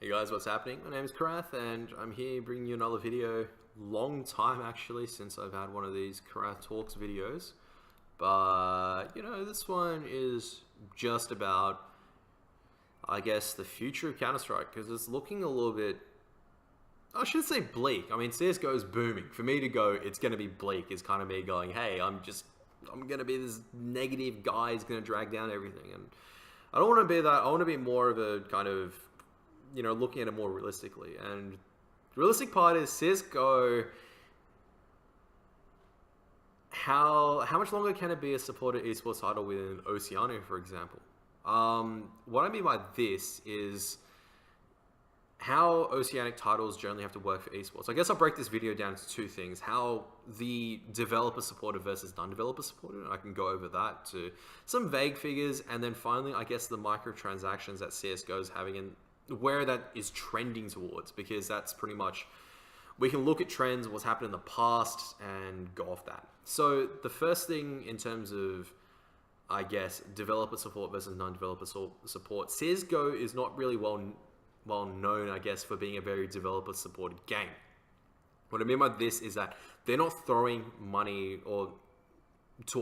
Hey guys, what's happening? My name is Karath and I'm here bringing you another video. Long time actually since I've had one of these Karath Talks videos. But, this one is just about, I guess, the future of Counter-Strike because it's looking a little bit, I should say bleak. I mean, CSGO is booming. For me to go, it's going to be bleak is kind of me going, hey, I'm going to be this negative guy who's going to drag down everything. And I don't want to be that. I want to be more of a kind of, looking at it more realistically. And the realistic part is CSGO, how much longer can it be a supported esports title within Oceanic, for example? What I mean by this is how Oceanic titles generally have to work for esports. I guess I'll break this video down into two things. How the developer supported versus non-developer supported. I can go over that to some vague figures. And then finally, I guess the microtransactions that CSGO is having and where that is trending towards. Because that's pretty much, we can look at trends, what's happened in the past and go off that. So the first thing in terms of, I guess, developer support versus non-developer support, CSGO is not really well known, I guess, for being a very developer-supported game. What I mean by this is that they're not throwing money, or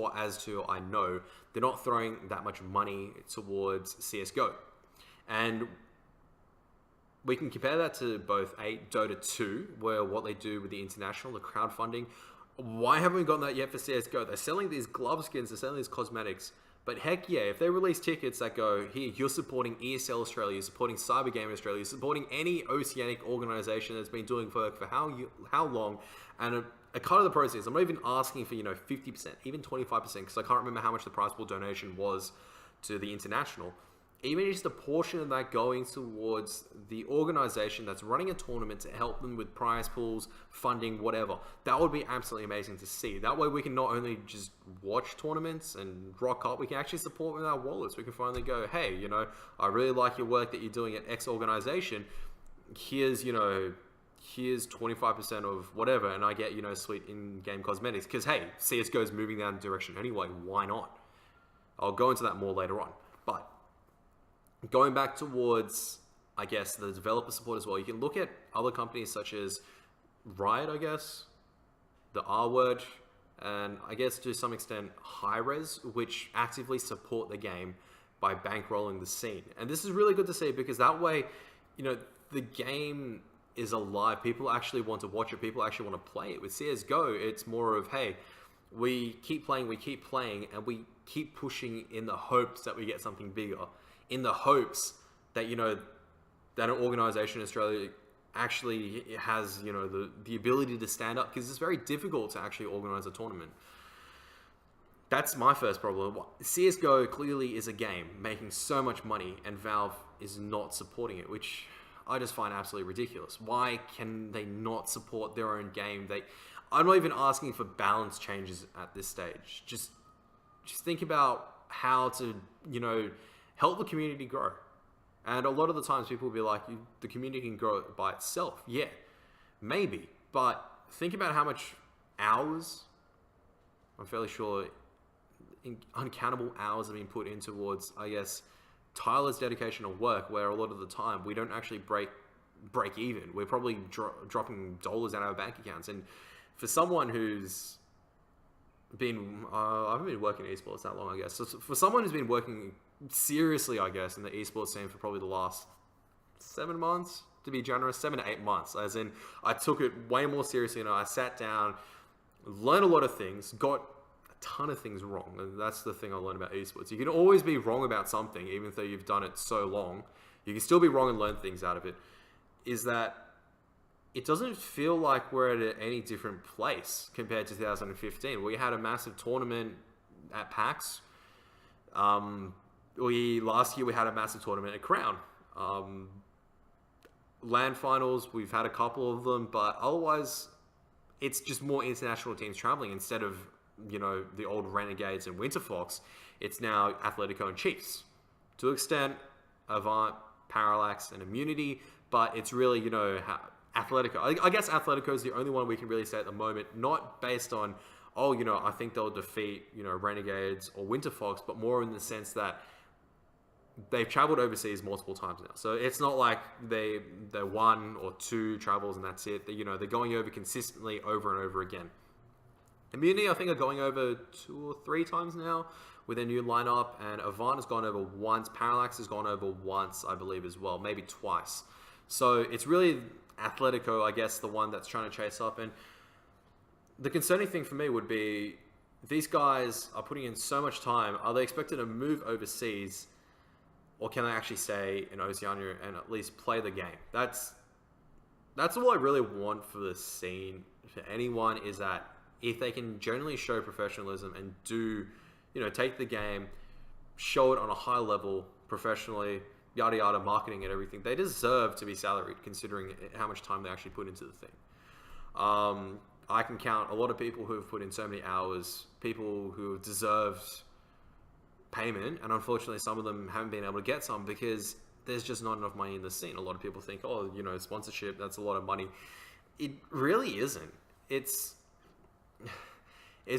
I know, they're not throwing that much money towards CSGO. And we can compare that to both Dota 2, where what they do with the international, the crowdfunding. Why haven't we gotten that yet for CSGO? They're selling these glove skins, they're selling these cosmetics. But heck yeah, if they release tickets that go, here, you're supporting ESL Australia, you're supporting Cyber Gaming Australia, you're supporting any Oceanic organization that's been doing work for how long, and a cut of the proceeds. I'm not even asking for, 50%, even 25%, because I can't remember how much the prize pool donation was to the international. Even just a portion of that going towards the organization that's running a tournament to help them with prize pools, funding, whatever. That would be absolutely amazing to see. That way we can not only just watch tournaments and rock up, we can actually support with our wallets. We can finally go, hey, I really like your work that you're doing at X organization. Here's 25% of whatever, and I get, sweet in-game cosmetics. Because, hey, CSGO is moving that direction anyway. Why not? I'll go into that more later on. But going back towards, I guess, the developer support as well, you can look at other companies such as Riot, I guess, the R Word, and I guess to some extent Hi-Rez, which actively support the game by bankrolling the scene. And this is really good to see because that way, the game is alive. People actually want to watch it. People actually want to play it. With CSGO, it's more of, hey, we keep playing, and we keep pushing in the hopes that we get something bigger. In the hopes that, that an organization in Australia actually has, the ability to stand up, because it's very difficult to actually organize a tournament. That's my first problem. CSGO clearly is a game making so much money and Valve is not supporting it, which I just find absolutely ridiculous. Why can they not support their own game? I'm not even asking for balance changes at this stage. Just think about how to, help the community grow. And a lot of the times people will be like, the community can grow by itself. Yeah, maybe. But think about how much hours, I'm fairly sure, uncountable hours have been put in towards, I guess, tireless dedication of work, where a lot of the time we don't actually break even. We're probably dropping dollars out of our bank accounts. And for someone who's been, I haven't been working in esports that long, I guess. So for someone who's been working seriously, I guess, in the esports scene for probably the last 7 months, to be generous, 7 to 8 months, as in I took it way more seriously. I sat down, learned a lot of things, got a ton of things wrong. And that's the thing I learned about esports. You can always be wrong about something, even though you've done it so long. You can still be wrong and learn things out of it. Is that it doesn't feel like we're at any different place compared to 2015. We had a massive tournament at PAX. Last year we had a massive tournament at Crown. LAN finals, we've had a couple of them, but otherwise it's just more international teams traveling instead of, the old Renegades and Winterfox. It's now Atletico and Chiefs. To an extent, Avant, Parallax, and Immunity, but it's really, Atletico. I guess Atletico is the only one we can really say at the moment, not based on, I think they'll defeat, Renegades or Winterfox, but more in the sense that they've traveled overseas multiple times now. So it's not like they're one or two travels and that's it. They're going over consistently over and over again. Immunity, I think, are going over 2 or 3 times now with their new lineup, and Avant has gone over once. Parallax has gone over once, I believe, as well, maybe twice. So it's really Atletico, I guess, the one that's trying to chase up. And the concerning thing for me would be these guys are putting in so much time. Are they expected to move overseas, or can they actually stay in Oceania and at least play the game? That's all I really want for the scene, for anyone, is that if they can generally show professionalism and do, take the game, show it on a high level professionally, yada yada, marketing and everything, they deserve to be salaried considering how much time they actually put into the thing. I can count a lot of people who have put in so many hours, people who have deserved payment, and unfortunately some of them haven't been able to get some because there's just not enough money in the scene. A lot of people think, sponsorship, that's a lot of money. It really isn't. It's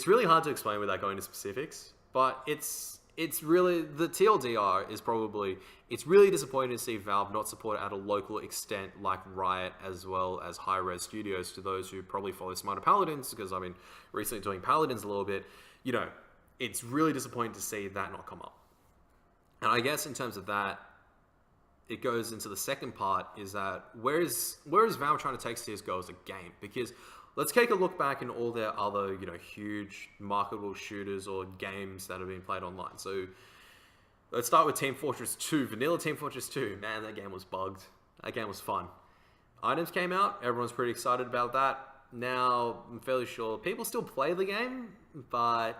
really hard to explain without going into specifics, but it's really, the TLDR is probably, it's really disappointing to see Valve not support it at a local extent like Riot, as well as High Res Studios. To those who probably follow Smarter Paladins, because I've been recently doing Paladins a little bit, it's really disappointing to see that not come up. And I guess in terms of that, it goes into the second part, is that where is Valve trying to take CSGO as a game? Because let's take a look back in all their other, huge marketable shooters or games that have been played online. So let's start with Team Fortress 2, vanilla Team Fortress 2. Man, that game was bugged. That game was fun. Items came out. Everyone's pretty excited about that. Now, I'm fairly sure people still play the game, but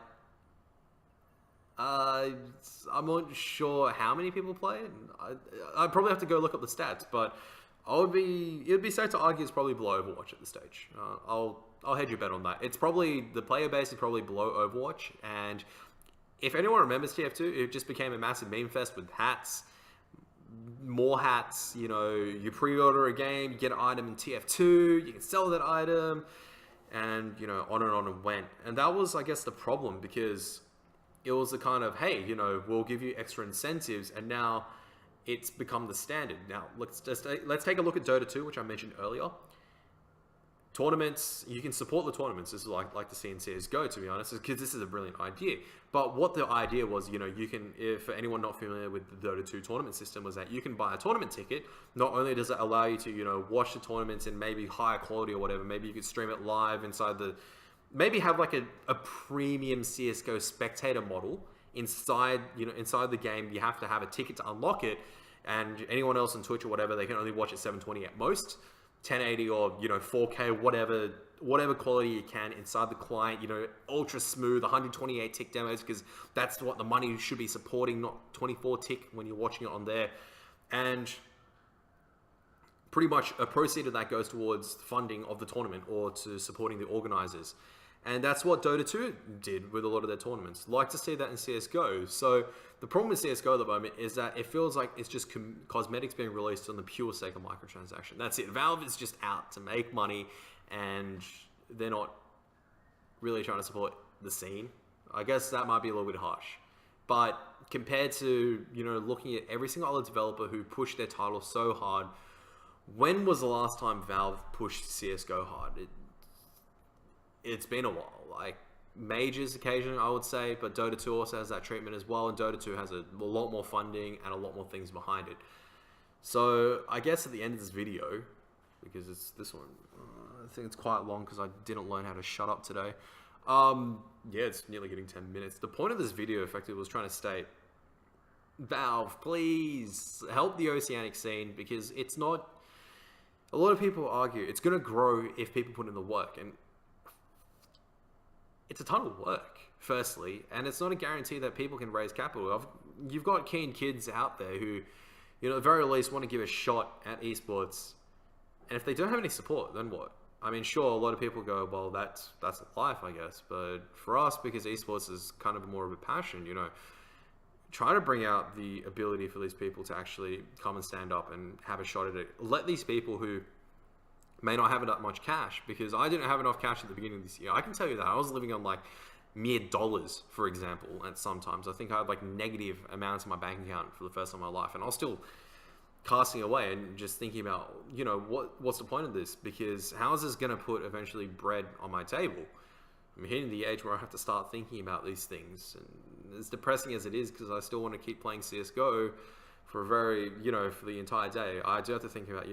I'm not sure how many people play it. I'd probably have to go look up the stats, but it'd be safe to argue it's probably below Overwatch at this stage. I'll hedge your bet on that. It's probably, the player base is probably below Overwatch, and if anyone remembers TF2, it just became a massive meme fest with hats, more hats. You pre-order a game, you get an item in TF2, you can sell that item, and on and on and went. And that was, I guess, the problem, because it was the kind of, hey, we'll give you extra incentives, and now it's become the standard. Now, let's take a look at Dota 2, which I mentioned earlier. Tournaments, you can support the tournaments. This is like to see in CSGO, to be honest, because this is a brilliant idea. But what the idea was, you can, if for anyone not familiar with the Dota 2 tournament system, was that you can buy a tournament ticket. Not only does it allow you to, watch the tournaments in maybe higher quality or whatever, maybe you could stream it live inside maybe have like a premium CSGO spectator model inside the game. You have to have a ticket to unlock it, and anyone else on Twitch or whatever, they can only watch at 720 at most, 1080 or 4K, whatever quality you can inside the client. Ultra smooth 128 tick demos, because that's what the money should be supporting, not 24 tick when you're watching it on there. And pretty much a proceed of that goes towards funding of the tournament or to supporting the organizers. And that's what Dota 2 did with a lot of their tournaments. Like to see that in CSGO. So the problem with CSGO at the moment is that it feels like it's just cosmetics being released on the pure sake of microtransaction. That's it. Valve is just out to make money, and they're not really trying to support the scene. I guess that might be a little bit harsh. But compared to, looking at every single other developer who pushed their title so hard, when was the last time Valve pushed CSGO hard? It's been a while. Like, Majors occasionally, I would say, but Dota 2 also has that treatment as well, and Dota 2 has a lot more funding and a lot more things behind it. So I guess at the end of this video, because it's this one, I think it's quite long because I didn't learn how to shut up today. Yeah, it's nearly getting 10 minutes. The point of this video effectively was trying to state, Valve, please help the Oceanic scene, because it's not, a lot of people argue it's going to grow if people put in the work, and it's a ton of work, firstly, and it's not a guarantee that people can raise capital. You've got keen kids out there who, at the very least, want to give a shot at esports, and if they don't have any support, then what? I mean, sure, a lot of people go, well, that's life, I guess, but for us, because esports is kind of more of a passion, try to bring out the ability for these people to actually come and stand up and have a shot at it. Let these people who may not have that much cash, because I didn't have enough cash at the beginning of this year. I can tell you that I was living on like mere dollars, for example. And sometimes I think I had like negative amounts in my bank account for the first time in my life, and I was still casting away and just thinking about, what's the point of this? Because how is this going to put eventually bread on my table? I'm hitting the age where I have to start thinking about these things, and as depressing as it is, because I still want to keep playing CS:GO for for the entire day, I do have to think about,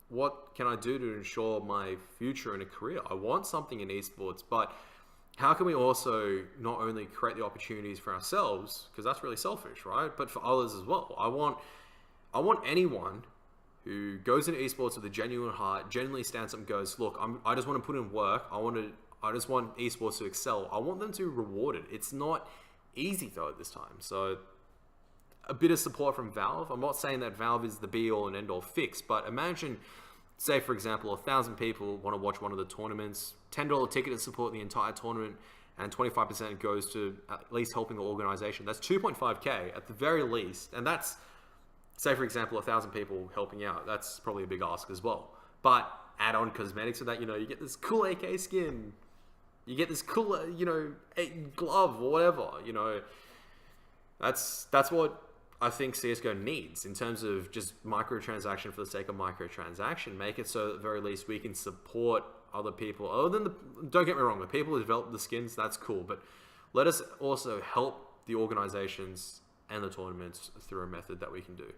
what can I do to ensure my future in a career? I want something in esports, but how can we also not only create the opportunities for ourselves, because that's really selfish, right? But for others as well. I want anyone who goes into esports with a genuine heart, genuinely stands up and goes, look, I just want to put in work. I just want esports to excel. I want them to be rewarded. It's not easy though at this time. So a bit of support from Valve. I'm not saying that Valve is the be all and end all fix, but imagine, say for example, 1,000 people want to watch one of the tournaments, $10 ticket to support the entire tournament, and 25% goes to at least helping the organization. That's 2.5K at the very least. And that's, say for example, 1,000 people helping out. That's probably a big ask as well. But add on cosmetics to that, you get this cool AK skin, you get this cool, glove or whatever, That's what I think CSGO needs in terms of just microtransaction for the sake of microtransaction. Make it so at the very least we can support other people. Other than don't get me wrong, the people who develop the skins, that's cool. But let us also help the organizations and the tournaments through a method that we can do.